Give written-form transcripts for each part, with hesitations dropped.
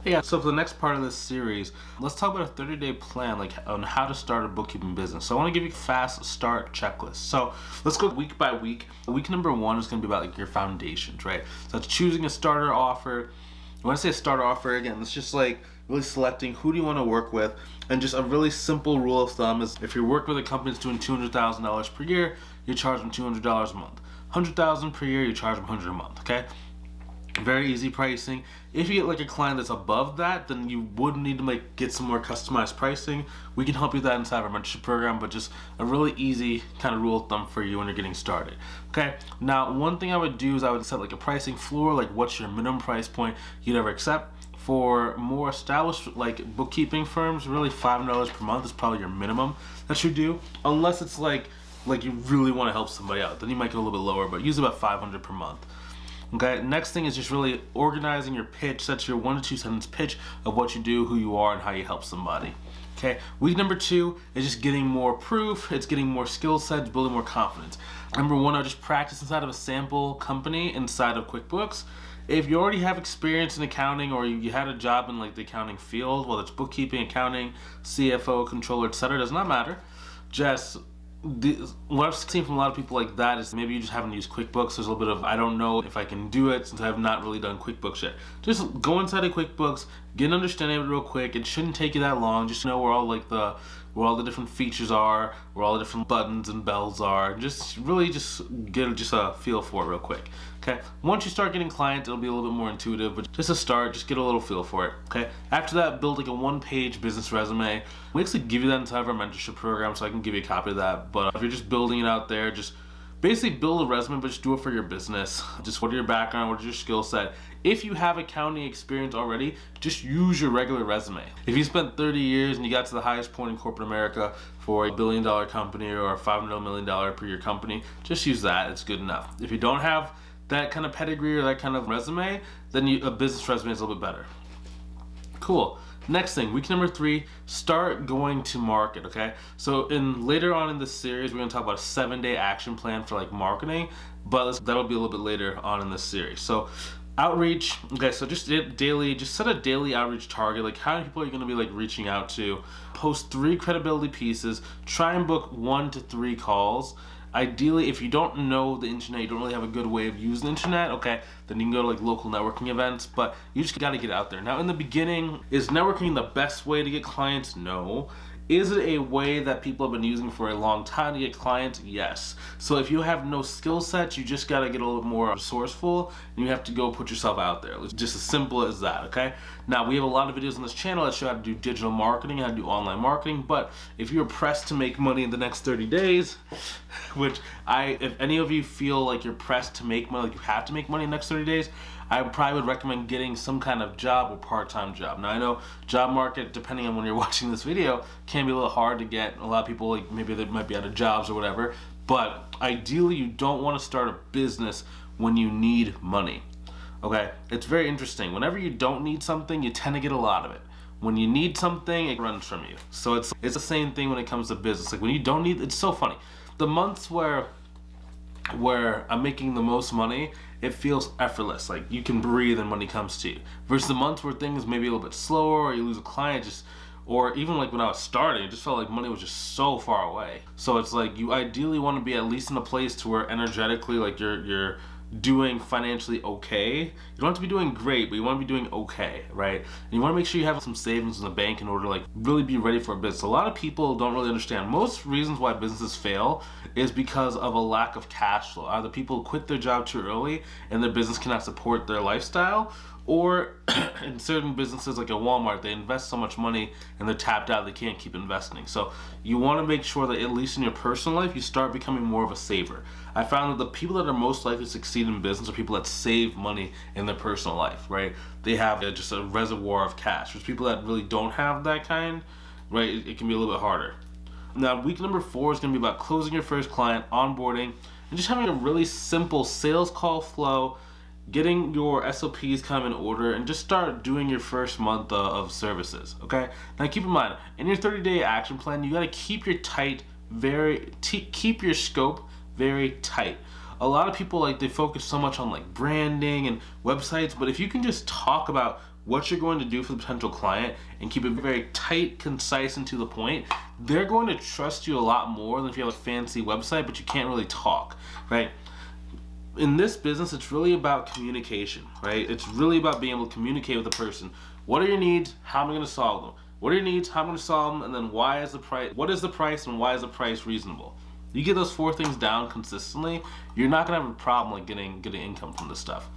Yeah, so for the next part of this series, let's talk about a 30-day plan, like on how to start a bookkeeping business. So I want to give you a fast start checklist. So let's go week by week. Week number 1 is going to be about like your foundations, right? So that's choosing a starter offer. When I say a starter offer, again, it's just like really selecting who do you want to work with, and just a really simple rule of thumb is if you're working with a company that's doing $200,000 per year, you charge them $200 a month. $100,000 per year, you charge them $100 a month, okay? Very easy pricing. If you get like a client that's above that, then you would need to like get some more customized pricing. We can help you with that inside our mentorship program, but just a really easy kind of rule of thumb for you when you're getting started. Okay, now one thing I would do is I would set like a pricing floor, like what's your minimum price point you'd ever accept. For more established like bookkeeping firms, really $5 per month is probably your minimum that you do, unless it's like you really want to help somebody out, then you might go a little bit lower, but use about $500 per month. Okay, next thing is just really organizing your pitch. That's your 1 to 2 sentence pitch of what you do, who you are, and how you help somebody. Okay, week number 2 is just getting more proof. It's getting more skill sets, building more confidence. Number 1, I'll just practice inside of a sample company inside of QuickBooks. If you already have experience in accounting, or you had a job in like the accounting field, whether it's bookkeeping, accounting, CFO, controller, etc., does not matter. Just what I've seen from a lot of people like that is maybe you just haven't used QuickBooks. There's a little bit of, I don't know if I can do it since I have not really done QuickBooks yet. Just go inside of QuickBooks, get an understanding of it real quick. It shouldn't take you that long. Just know where all the different features are, where all the different buttons and bells are. Just really just get a feel for it real quick. Okay, once you start getting clients, it'll be a little bit more intuitive, but just a start, just get a little feel for it. Okay, after that, build like a 1-page business resume. We actually give you that inside of our mentorship program, so I can give you a copy of that. But if you're just building it out there, just basically build a resume, but just do it for your business. Just what are your background, what is your skill set. If you have accounting experience already, just use your regular resume. If you spent 30 years and you got to the highest point in corporate America for a $1 billion company or a $500 million per year company, just use that. It's good enough. If you don't have that kind of pedigree or that kind of resume, then a business resume is a little bit better. Cool. Next thing, week number 3, start going to market, okay? So later on in this series, we're gonna talk about a 7-day action plan for like marketing, but that'll be a little bit later on in this series. So outreach, okay, so just set a daily outreach target. Like how many people are you gonna be like reaching out to? Post 3 credibility pieces, try and book 1 to 3 calls. Ideally, if you don't know the internet, you don't really have a good way of using the internet, okay, then you can go to like local networking events, but you just gotta get out there. Now in the beginning, is networking the best way to get clients? No. Is it a way that people have been using for a long time to get clients? Yes. So if you have no skill sets, you just gotta get a little bit more resourceful, and you have to go put yourself out there. It's just as simple as that, okay? Now, we have a lot of videos on this channel that show how to do digital marketing, how to do online marketing, but if you're pressed to make money in the next 30 days, which if any of you feel like you're pressed to make money, like you have to make money in the next 30 days, I probably would recommend getting some kind of job or part-time job. Now I know job market, depending on when you're watching this video, can be a little hard to get. A lot of people, like maybe they might be out of jobs or whatever, but ideally you don't want to start a business when you need money. Okay, it's very interesting. Whenever you don't need something, you tend to get a lot of it. When you need something, it runs from you. So it's the same thing when it comes to business. Like when you don't need, it's so funny. The months where I'm making the most money, it feels effortless, like you can breathe and money comes to you. Versus the months where things may be a little bit slower, or you lose a client, or even like when I was starting, it just felt like money was just so far away. So it's like you ideally want to be at least in a place to where energetically, like you're doing financially okay. You don't have to be doing great, but you want to be doing okay, right? And you want to make sure you have some savings in the bank in order to like really be ready for a business. A lot of people don't really understand. Most reasons why businesses fail is because of a lack of cash flow. Either people quit their job too early and their business cannot support their lifestyle, or in certain businesses like a Walmart, they invest so much money and they're tapped out, they can't keep investing. So you want to make sure that at least in your personal life, you start becoming more of a saver. I found that the people that are most likely to succeed in business are people that save money in their personal life, right? They have just a reservoir of cash. There's people that really don't have that kind, right? It can be a little bit harder. Now, week number 4 is going to be about closing your first client, onboarding, and just having a really simple sales call flow, getting your SOPs kind of in order, and just start doing your first month of services, okay? Now keep in mind, in your 30-day action plan, you gotta keep your keep your scope very tight. A lot of people, like, they focus so much on like branding and websites, but if you can just talk about what you're going to do for the potential client and keep it very tight, concise, and to the point, they're going to trust you a lot more than if you have a fancy website but you can't really talk, right? In this business, it's really about communication, right? It's really about being able to communicate with a person. What are your needs? How am I going to solve them? What are your needs? How am I going to solve them? And then why is the price? What is the price? And why is the price reasonable? You get those 4 things down consistently, you're not going to have a problem like getting income from this stuff.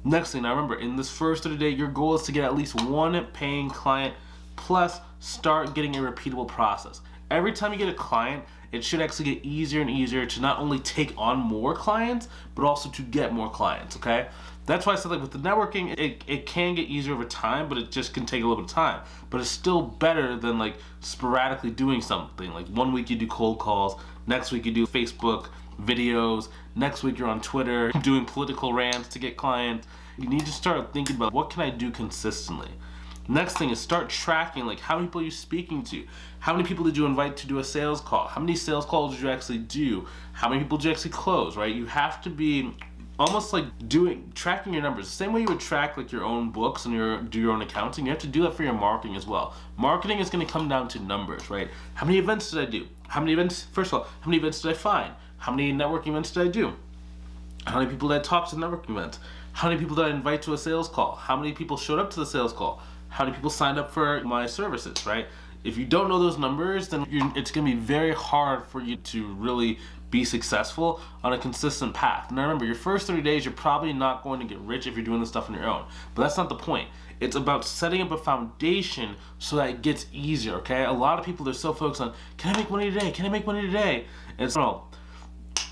Next thing, now remember, in this first 30 days, your goal is to get at least 1 paying client, plus start getting a repeatable process. Every time you get a client, it should actually get easier and easier to not only take on more clients, but also to get more clients, okay? That's why I said, like, with the networking, it can get easier over time, but it just can take a little bit of time. But it's still better than, like, sporadically doing something. Like, 1 week you do cold calls, next week you do Facebook videos, next week you're on Twitter doing political rants to get clients. You need to start thinking about, what can I do consistently? Next thing is start tracking, like, how many people are you speaking to? How many people did you invite to do a sales call? How many sales calls did you actually do? How many people did you actually close, right? You have to be almost like tracking your numbers. The same way you would track like your own books and do your own accounting, you have to do that for your marketing as well. Marketing is going to come down to numbers, right? How many events did I do? How many events, first of all, how many events did I find? How many networking events did I do? How many people did I talk to networking events? How many people did I invite to a sales call? How many people showed up to the sales call? How many people signed up for my services, right? If you don't know those numbers, then it's going to be very hard for you to really be successful on a consistent path. Now remember, your first 30 days, you're probably not going to get rich if you're doing this stuff on your own. But that's not the point. It's about setting up a foundation so that it gets easier, okay? A lot of people, they're so focused on, can I make money today? Can I make money today? And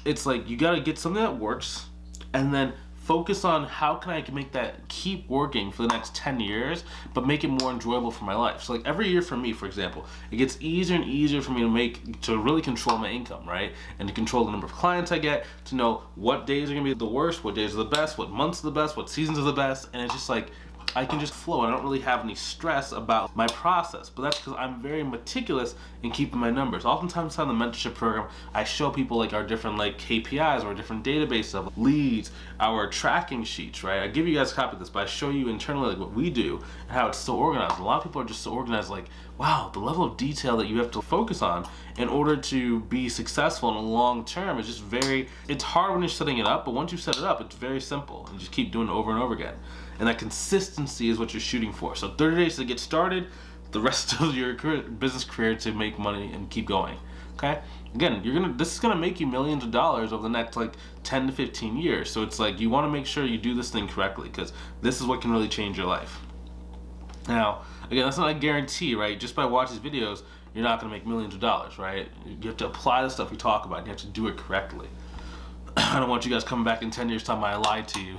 it's like, you got to get something that works and then focus on how can I make that keep working for the next 10 years, but make it more enjoyable for my life. So like every year for me, for example, it gets easier and easier for me to really control my income, right? And to control the number of clients I get, to know what days are gonna be the worst, what days are the best, what months are the best, what seasons are the best, and it's just like, I can just flow. I don't really have any stress about my process, but that's because I'm very meticulous in keeping my numbers. Oftentimes on the mentorship program, I show people like our different like KPIs or different databases of leads, our tracking sheets, right? I give you guys a copy of this, but I show you internally like what we do and how it's so organized. A lot of people are just so organized, like, wow, the level of detail that you have to focus on in order to be successful in the long term is just it's hard when you're setting it up, but once you set it up, it's very simple and just keep doing it over and over again. And that consistency is what you're shooting for. So 30 days to get started, the rest of your business career to make money and keep going, okay? Again, this is gonna make you millions of dollars over the next like 10 to 15 years. So it's like, you wanna make sure you do this thing correctly because this is what can really change your life. Now, again, that's not a guarantee, right? Just by watching these videos, you're not gonna make millions of dollars, right? You have to apply the stuff we talk about and you have to do it correctly. I don't want you guys coming back in 10 years telling me I lied to you.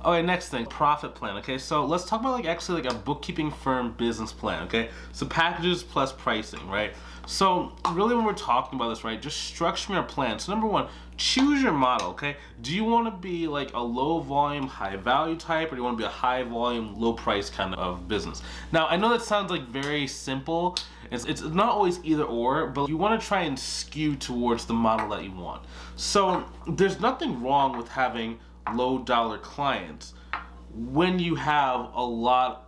Okay, next thing, profit plan, okay? So let's talk about like actually like a bookkeeping firm business plan, okay? So packages plus pricing, right? So really when we're talking about this, right, just structuring our plan. So number one, choose your model, okay? Do you want to be like a low volume, high value type, or do you want to be a high volume, low price kind of business? Now, I know that sounds like very simple. It's not always either or, but you want to try and skew towards the model that you want. So there's nothing wrong with having low dollar clients when you have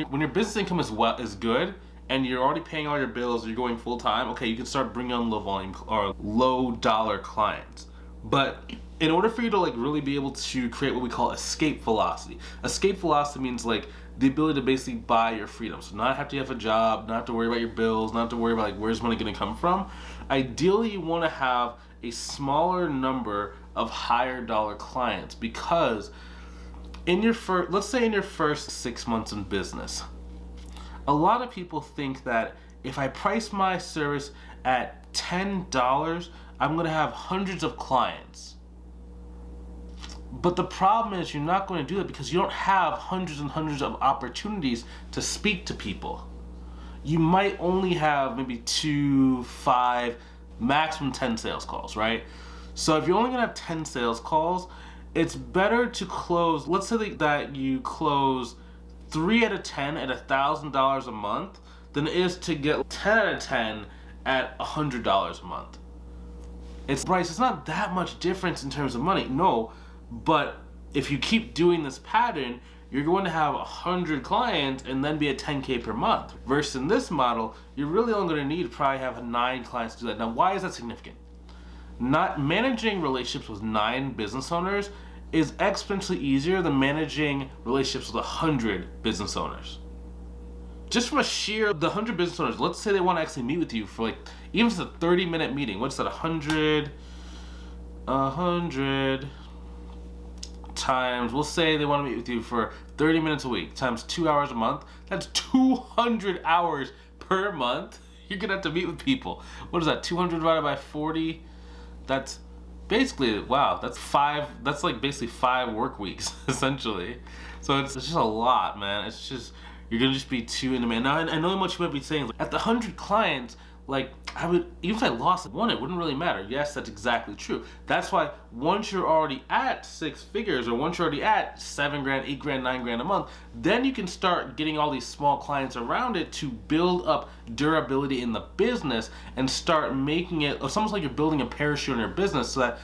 when your business income is good and you're already paying all your bills, you're going full time, okay, you can start bringing on low volume or low dollar clients. But in order for you to like really be able to create what we call escape velocity means like the ability to basically buy your freedom. So not have to have a job, not have to worry about your bills, not have to worry about like where's money gonna come from. Ideally, you wanna have a smaller number of higher dollar clients because let's say in your first 6 months in business, a lot of people think that if I price my service at $10, I'm gonna have hundreds of clients. But the problem is you're not going to do that because you don't have hundreds and hundreds of opportunities to speak to people. You might only have maybe 2, 5, maximum 10 sales calls, right? So if you're only gonna have 10 sales calls, it's better to close, let's say that you close 3 out of 10 at $1,000 a month than it is to get 10 out of 10 at $100 a month. It's Bryce, it's not that much difference in terms of money, no, but if you keep doing this pattern, you're going to have 100 clients and then be at 10K per month. Versus in this model, you're really only going to need to probably have 9 clients to do that. Now, why is that significant? Not managing relationships with 9 business owners is exponentially easier than managing relationships with 100 business owners. Just from the 100 business owners, let's say they want to actually meet with you for like, even if it's a 30-minute meeting, what's that, 100 times, we'll say they want to meet with you for 30 minutes a week, times 2 hours a month, that's 200 hours per month. You're gonna have to meet with people. What is that, 200 divided by 40? That's basically, wow, that's like basically 5 work weeks, essentially. So it's just a lot, man. It's just, you're gonna just be too in demand. Now, I know what you might be saying, like, at the 100 clients, like, even if I lost one, it wouldn't really matter. Yes, that's exactly true. That's why once you're already at 6 figures, or once you're already at 7 grand, 8 grand, 9 grand a month, then you can start getting all these small clients around it to build up durability in the business and start making it, it's almost like you're building a parachute in your business, so that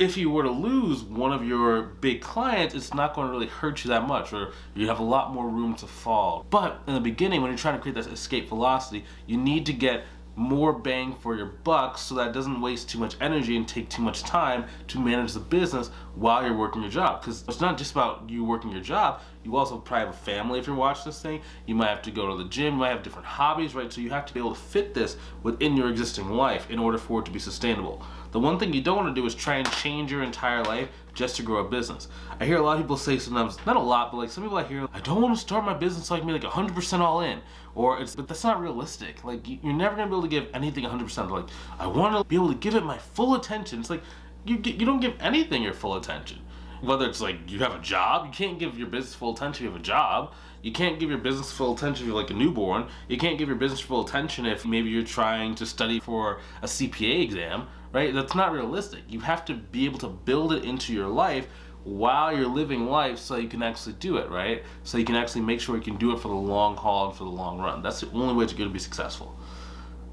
if you were to lose one of your big clients, it's not going to really hurt you that much, or you have a lot more room to fall. But in the beginning, when you're trying to create that escape velocity, you need to get more bang for your buck so that it doesn't waste too much energy and take too much time to manage the business while you're working your job. Because it's not just about you working your job, you also probably have a family if you're watching this thing. You might have to go to the gym, you might have different hobbies, right? So you have to be able to fit this within your existing life in order for it to be sustainable. The one thing you don't want to do is try and change your entire life just to grow a business. I hear a lot of people say sometimes, not a lot, but like some people I hear, I don't want to start my business so I can be like 100% all in. But that's not realistic. Like, you're never gonna be able to give anything 100%. Like, I want to be able to give it my full attention. It's like, you don't give anything your full attention. Whether it's like you have a job, you can't give your business full attention if you have a job. You can't give your business full attention if you're like a newborn. You can't give your business full attention if maybe you're trying to study for a CPA exam, right? That's not realistic. You have to be able to build it into your life while you're living life so you can actually do it, right? So you can actually make sure you can do it for the long haul and for the long run. That's the only way to be successful.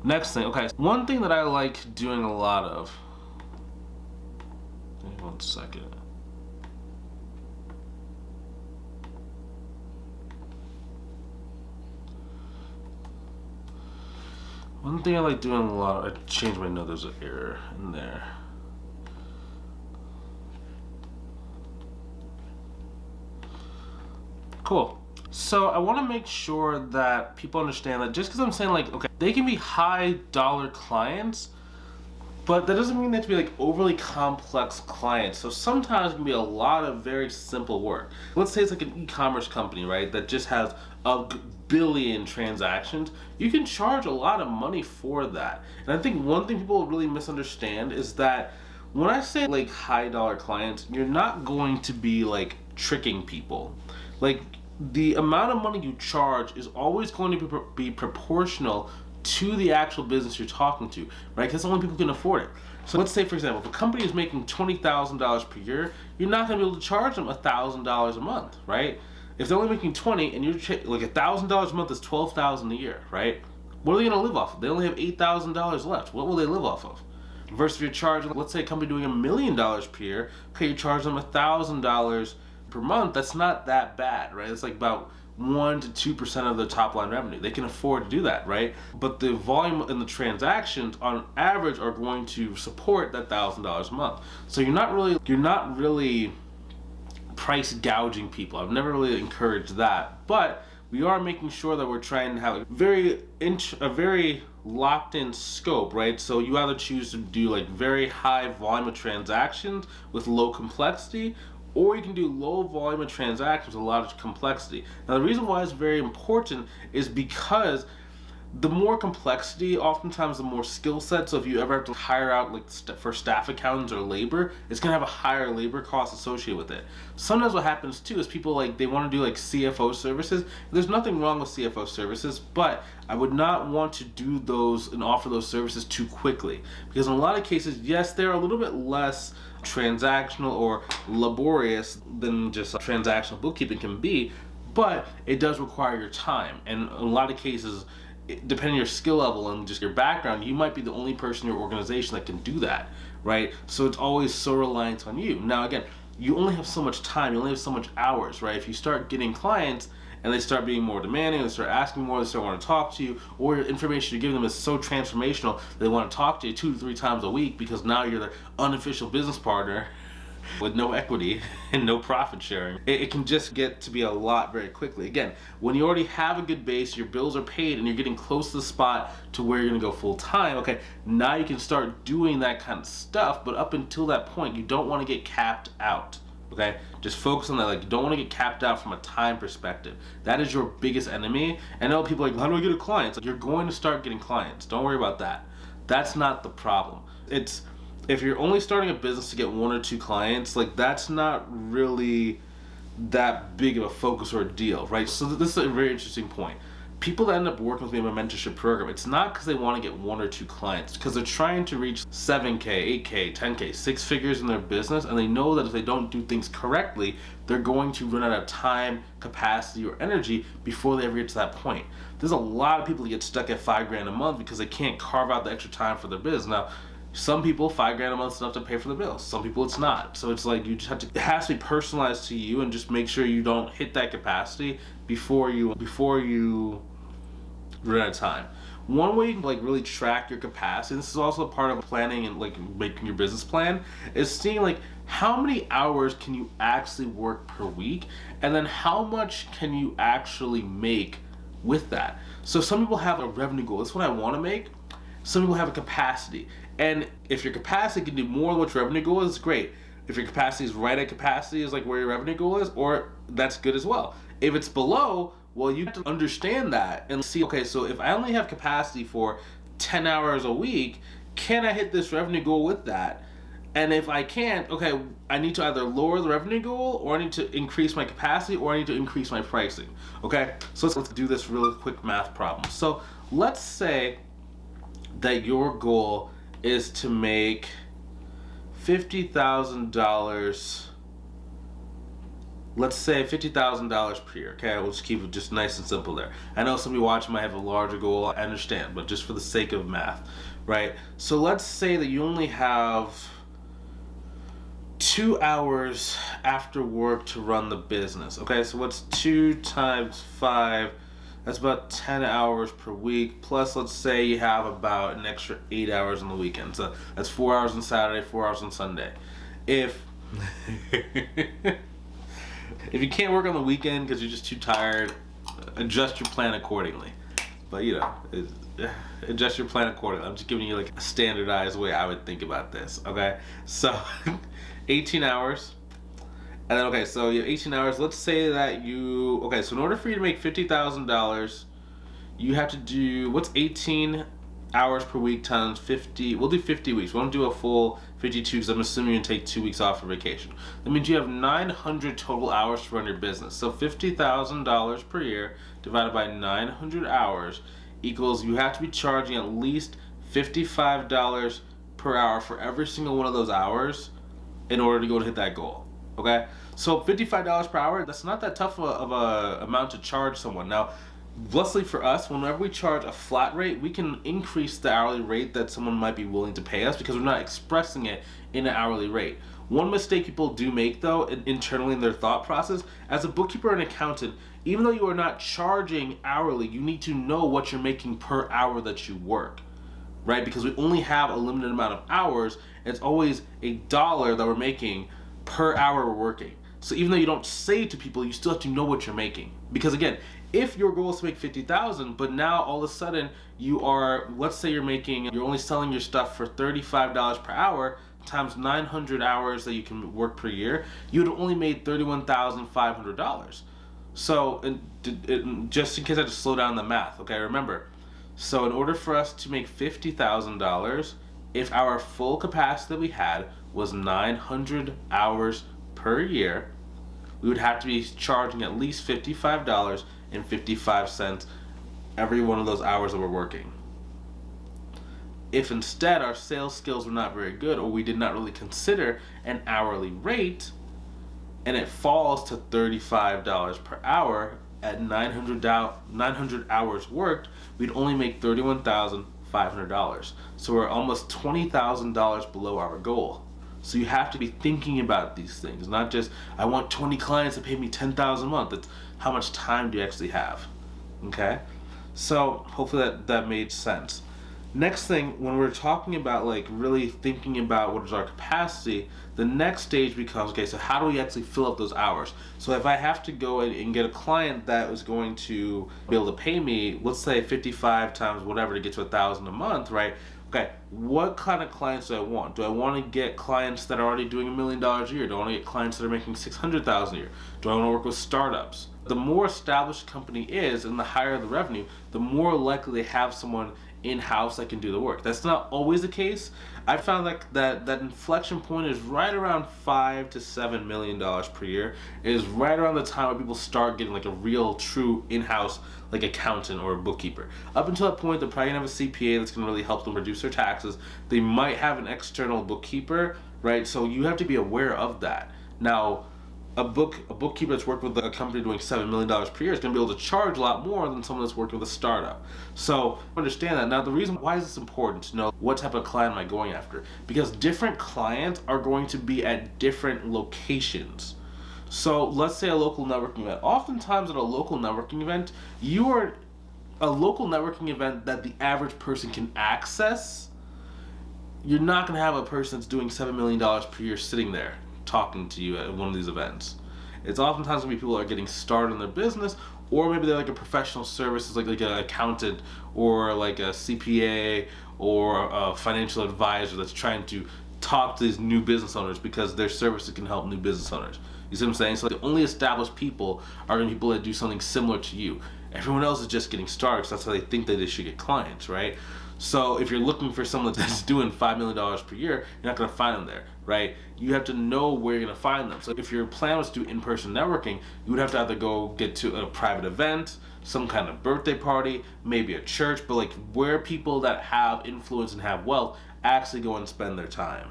Next thing, okay, one thing that I like doing a lot of, give me 1 second. One thing I like doing a lot, I changed my note, there's an error in there. Cool. So I want to make sure that people understand that just because I'm saying like, okay, they can be high dollar clients, but that doesn't mean they have to be like overly complex clients. So sometimes it can be a lot of very simple work. Let's say it's like an e-commerce company, right, that just has a billion transactions. You can charge a lot of money for that. And I think one thing people really misunderstand is that when I say like high dollar clients, you're not going to be like tricking people. Like, the amount of money you charge is always going to be proportional to the actual business you're talking to, right? Because only people can afford it. So let's say, for example, if a company is making $20,000 per year, you're not going to be able to charge them $1,000 a month, right? If they're only making 20 and you're like $1,000 a month is $12,000 a year, right? What are they going to live off of? They only have $8,000 left. What will they live off of? Versus if you're charging, let's say a company doing $1 million per year, okay, you charge them $1,000 per month. That's not that bad, right? It's like about 1 to 2% of the top line revenue. They can afford to do that, right? But the volume and the transactions on average are going to support that $1,000 a month. So you're not really price gouging people. I've never really encouraged that, but we are making sure that we're trying to have a very locked in scope, right? So you either choose to do like very high volume of transactions with low complexity, or you can do low volume of transactions with a lot of complexity. Now, the reason why it's very important is because the more complexity, oftentimes the more skill set. So if you ever have to hire out like for staff accountants or labor, it's gonna have a higher labor cost associated with it. Sometimes what happens too is people like, they want to do like CFO services. There's nothing wrong with CFO services, but I would not want to do those and offer those services too quickly, because in a lot of cases, yes, they're a little bit less transactional or laborious than just transactional bookkeeping can be, but it does require your time. And in a lot of cases, depending on your skill level and just your background, you might be the only person in your organization that can do that, right? So it's always so reliant on you. Now again, you only have so much time, you only have so much hours, right? If you start getting clients and they start being more demanding, they start asking more, they start wanting to talk to you, or your information you're giving them is so transformational, they want to talk to you 2 to 3 times a week because now you're their unofficial business partner with no equity and no profit sharing. It can just get to be a lot very quickly. Again, when you already have a good base, your bills are paid, and you're getting close to the spot to where you're gonna go full time, okay, now you can start doing that kind of stuff, but up until that point, you don't wanna get capped out, okay? Just focus on that. Like, you don't wanna get capped out from a time perspective. That is your biggest enemy. And I know people are like, how do I get a client? It's like, you're going to start getting clients. Don't worry about that. That's not the problem. It's, if you're only starting a business to get 1 or 2 clients, like, that's not really that big of a focus or a deal, right? So this is a very interesting point. People that end up working with me in my mentorship program, it's not because they want to get 1 or 2 clients, because they're trying to reach 7K, 8K, 10K, 6 figures in their business, and they know that if they don't do things correctly, they're going to run out of time, capacity, or energy before they ever get to that point. There's a lot of people that get stuck at $5,000 a month because they can't carve out the extra time for their business. Now, some people, $5,000 a month is enough to pay for the bills. Some people it's not. So it's like, you just have to, it has to be personalized to you, and just make sure you don't hit that capacity before you run out of time. One way you can like really track your capacity, and this is also a part of planning and like making your business plan, is seeing like how many hours can you actually work per week, and then how much can you actually make with that. So some people have a revenue goal. That's what I want to make. Some people have a capacity. And if your capacity can do more than what your revenue goal is, great. If your capacity is right at capacity is like where your revenue goal is, or that's good as well. If it's below, well, you have to understand that and see, okay, so if I only have capacity for 10 hours a week, can I hit this revenue goal with that? And if I can't, okay, I need to either lower the revenue goal, or I need to increase my capacity, or I need to increase my pricing, okay? So let's do this really quick math problem. So let's say that your goal is to make $50,000, let's say $50,000 per year, okay? We'll just keep it just nice and simple there. I know somebody watching might have a larger goal, I understand, but just for the sake of math, right? So let's say that you only have 2 hours after work to run the business, okay? So what's 2 times 5? That's about 10 hours per week, plus let's say you have about an extra 8 hours on the weekend. So that's 4 hours on Saturday, 4 hours on Sunday. If you can't work on the weekend because you're just too tired, adjust your plan accordingly. But you know, adjust your plan accordingly. I'm just giving you like a standardized way I would think about this, okay? So 18 hours. And then, okay, so you have 18 hours. Let's say that you, okay, so in order for you to make $50,000, you have to do, what's 18 hours per week times 50? We'll do 50 weeks. We won't do a full 52 because I'm assuming you're going to take 2 weeks off for vacation. That means you have 900 total hours to run your business. So $50,000 per year divided by 900 hours equals, you have to be charging at least $55 per hour for every single one of those hours in order to go to hit that goal. Okay, so $55 per hour, that's not that tough of a amount to charge someone. Now, luckily for us, whenever we charge a flat rate, we can increase the hourly rate that someone might be willing to pay us because we're not expressing it in an hourly rate. One mistake people do make, though, internally in their thought process, as a bookkeeper and accountant, even though you are not charging hourly, you need to know what you're making per hour that you work, right? Because we only have a limited amount of hours, it's always $1 that we're making per hour we're working. So even though you don't say it to people, you still have to know what you're making. Because again, if your goal is to make 50,000, but now all of a sudden you are, let's say you're only selling your stuff for $35 per hour times 900 hours that you can work per year, you'd only made $31,500. So, and just in case I just slow down the math, okay, remember. So in order for us to make $50,000, if our full capacity that we had was 900 hours per year, we would have to be charging at least $55.55 every one of those hours that we're working. If instead our sales skills were not very good, or we did not really consider an hourly rate, and it falls to $35 per hour at 900 hours worked, we'd only make $31,500. So we're almost $20,000 below our goal. So you have to be thinking about these things, not just, I want 20 clients to pay me $10,000 a month. It's how much time do you actually have, okay? So hopefully that made sense. Next thing, when we're talking about like really thinking about what is our capacity, the next stage becomes, okay, so how do we actually fill up those hours? So if I have to go and get a client that is going to be able to pay me, let's say 55 times whatever to get to 1,000 a month, right? Okay, what kind of clients do I want? Do I want to get clients that are already doing $1 million a year? Do I want to get clients that are making $600,000 a year? Do I want to work with startups? The more established a company is and the higher the revenue, the more likely they have someone in-house that can do the work. That's not always the case. I found that inflection point is right around $5 to $7 million per year. It is right around the time where people start getting like a real true in-house like accountant or a bookkeeper. Up until that point, they're probably gonna have a CPA that's gonna really help them reduce their taxes. They might have an external bookkeeper, right? So you have to be aware of that. Now, a bookkeeper that's worked with a company doing $7 million per year is going to be able to charge a lot more than someone that's working with a startup. So understand that. Now, the reason why is this important to know what type of client am I going after? Because different clients are going to be at different locations. So let's say a local networking event. Oftentimes at a local networking event, you are a local networking event that the average person can access. You're not going to have a person that's doing $7 million per year sitting there talking to you at one of these events. It's oftentimes going to be people that are getting started in their business, or maybe they're like a professional services, like an accountant or like a CPA or a financial advisor that's trying to talk to these new business owners because their services can help new business owners. You see what I'm saying? So the only established people are going to be people that do something similar to you. Everyone else is just getting started, so that's how they think that they should get clients, right? So if you're looking for someone that's doing $5 million per year, you're not going to find them there, right? You have to know where you're going to find them. So if your plan was to do in-person networking, you would have to either go get to a private event, some kind of birthday party, maybe a church, but like where people that have influence and have wealth actually go and spend their time,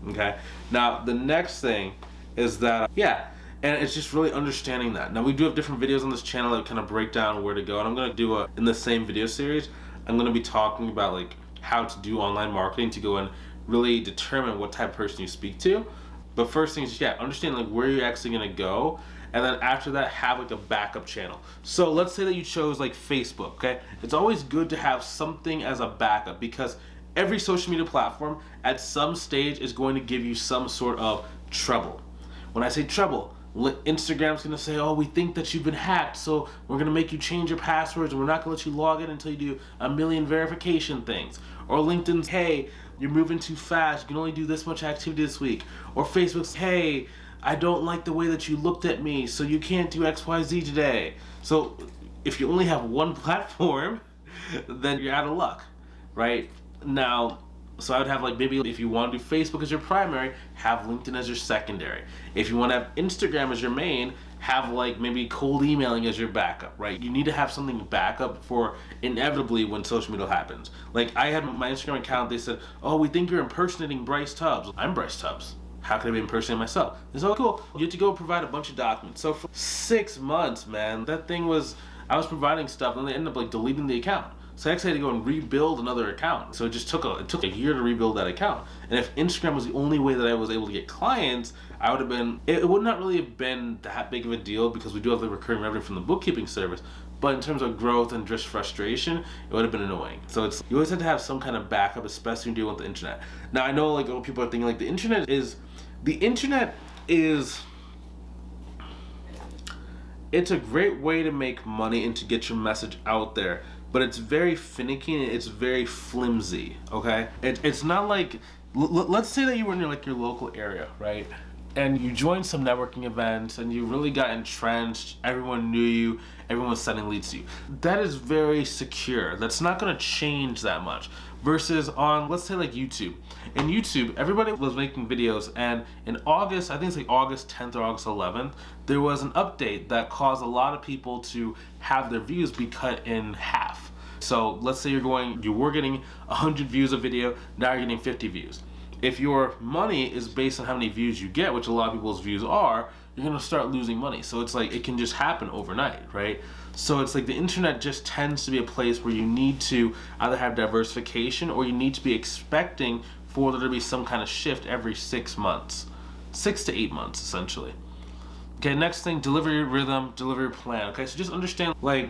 okay? Now, the next thing is that, and it's just really understanding that. Now, we do have different videos on this channel that kind of break down where to go, and I'm going to do in the same video series, I'm going to be talking about like how to do online marketing to go and really determine what type of person you speak to. But first thing is, understand like where you're actually going to go, and then after that, have like a backup channel. So let's say that you chose like Facebook, okay? It's always good to have something as a backup because every social media platform at some stage is going to give you some sort of trouble. When I say trouble, Instagram's gonna say, oh, we think that you've been hacked, so we're gonna make you change your passwords and we're not gonna let you log in until you do a million verification things. Or LinkedIn's, hey, you're moving too fast, you can only do this much activity this week. Or Facebook's, hey, I don't like the way that you looked at me, so you can't do XYZ today. So if you only have one platform, then you're out of luck, right? Now, so I would have like, maybe if you want to do Facebook as your primary, have LinkedIn as your secondary. If you want to have Instagram as your main, have like maybe cold emailing as your backup, right? You need to have something to back up for inevitably when social media happens. Like I had my Instagram account, they said, oh, we think you're impersonating Bryce Tubbs. I'm Bryce Tubbs. How can I be impersonating myself? They said, oh, cool. You have to go provide a bunch of documents. So for 6 months, man, that thing was, I was providing stuff and they ended up like deleting the account. So I actually had to go and rebuild another account. So it took a year to rebuild that account. And if Instagram was the only way that I was able to get clients, I would have been, it would not really have been that big of a deal because we do have the recurring revenue from the bookkeeping service. But in terms of growth and just frustration, it would have been annoying. So you always have to have some kind of backup, especially when you're dealing with the internet. Now I know like people are thinking like the internet is, it's a great way to make money and to get your message out there. But it's very finicky and it's very flimsy, okay? It's not like, let's say that you were in your local area, right? And you joined some networking events and you really got entrenched, everyone knew you, everyone was sending leads to you. That is very secure. That's not gonna change that much. Versus on, let's say like YouTube. In YouTube, everybody was making videos, and in August, I think it's like August 10th or August 11th, there was an update that caused a lot of people to have their views be cut in half. So let's say you were getting 100 views a video, now you're getting 50 views. If your money is based on how many views you get, which a lot of people's views are, you're gonna start losing money. So it's like, it can just happen overnight, right? So it's like the internet just tends to be a place where you need to either have diversification or you need to be expecting for there to be some kind of shift every 6 months. 6 to 8 months, essentially. Okay, next thing, delivery rhythm, delivery plan. Okay, so just understand, like,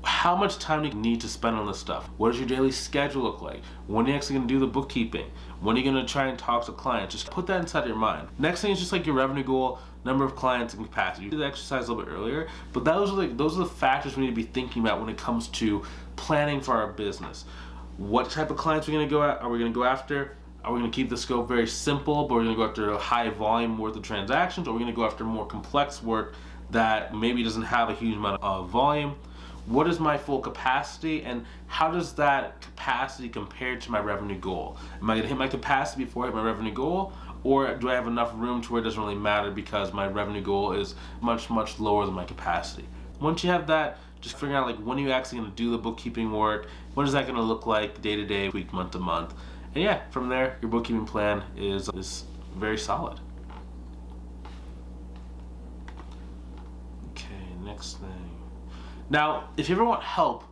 how much time do you need to spend on this stuff? What does your daily schedule look like? When are you actually going to do the bookkeeping? When are you going to try and talk to clients? Just put that inside your mind. Next thing is just like your revenue goal, number of clients, and capacity. You did the exercise a little bit earlier, but those are the factors we need to be thinking about when it comes to planning for our business. What type of clients are we going to go at? Are we going to go after? Are we going to keep the scope very simple, but we're going to go after a high volume worth of transactions? Or are we going to go after more complex work that maybe doesn't have a huge amount of volume? What is my full capacity, and how does that capacity compare to my revenue goal? Am I going to hit my capacity before I hit my revenue goal, or do I have enough room to where it doesn't really matter because my revenue goal is much, much lower than my capacity? Once you have that, just figuring out like when are you actually going to do the bookkeeping work, what is that going to look like day to day, week, month to month, and yeah, from there your bookkeeping plan is very solid. Okay, next thing. Now, if you ever want help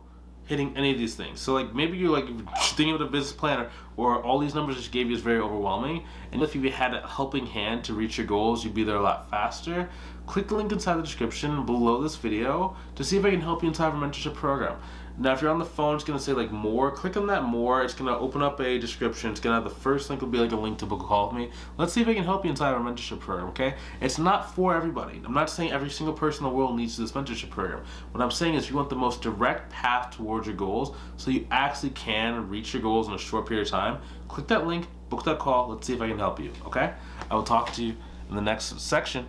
hitting any of these things, so like maybe you're like thinking of a business planner, or all these numbers I just gave you is very overwhelming, and if you had a helping hand to reach your goals, you'd be there a lot faster, click the link inside the description below this video to see if I can help you inside of a mentorship program. Now, if you're on the phone, it's going to say like more. Click on that more. It's going to open up a description. It's going to have the first link will be like a link to book a call with me. Let's see if I can help you inside our mentorship program, okay? It's not for everybody. I'm not saying every single person in the world needs this mentorship program. What I'm saying is you want the most direct path towards your goals so you actually can reach your goals in a short period of time. Click that link, book that call. Let's see if I can help you, okay? I will talk to you in the next section.